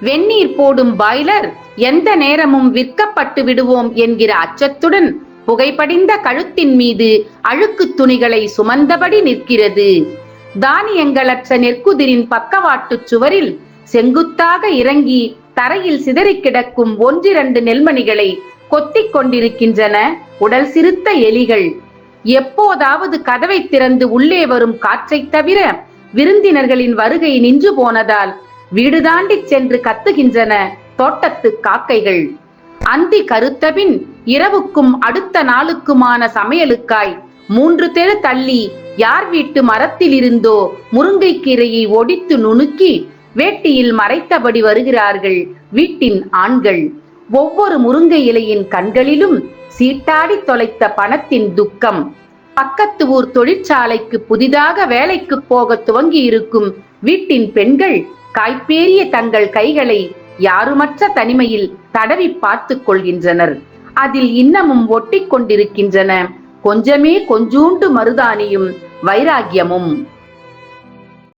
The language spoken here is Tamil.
வெந்நீர் போடும் பாய்லர் எந்த நேரமும் விற்கப்பட்டு விடுவோம் என்கிற அச்சத்துடன் புகைப்படிந்த கழுத்தின் மீது அழுக்கு துணிகளை சுமந்தபடி நிற்கிறது. தானியங்களற்ற நெற்குதிரின் பக்கவாட்டு சுவரில் செங்குத்தாக இறங்கி தரையில் சிதறி கிடக்கும் ஒன்றிரண்டு நெல்மணிகளை கொத்திக் கொண்டிருக்கின்றன உடல் சிறுத்த எலிகள். எப்போதாவது கதவை திறந்து உள்ளே வரும் காற்றை தவிர விருந்தினர்களின் வருகை நின்று போனதால் வீடு தாண்டி சென்று கத்துகின்றன தோட்டத்து காக்கைகள். அந்தி கருத்தபின் இரவுக்கும் அடுத்த நாளுக்குமான சமையலுக்காய் 3 தெரு தள்ளி யார் வீட்டு மரத்தில் இருந்தோ முருங்கை கீரையை ஒடித்து நுணுக்கி வேட்டியில் மறைத்தபடி வருகிறார்கள் வீட்டின் ஆண்கள். ஒவ்வொரு முருங்கை இலையின் கண்களிலும் சீட்டாடி தொலைத்த பணத்தின் துக்கம். பக்கத்து ஊர் தொழிற்சாலைக்கு புதிதாக வேலைக்கு போக துவங்கி இருக்கும் வீட்டின் பெண்கள் காய்பேறிய தங்கள் கைகளை யாருமற்ற தனிமையில் தடவி பார்த்துக் கொள்கின்றனர். அதில் இன்னமும் ஒட்டி கொண்டிருக்கின்றன கொஞ்சமே கொஞ்சூண்டு மருதானியும் வைராகியமும்.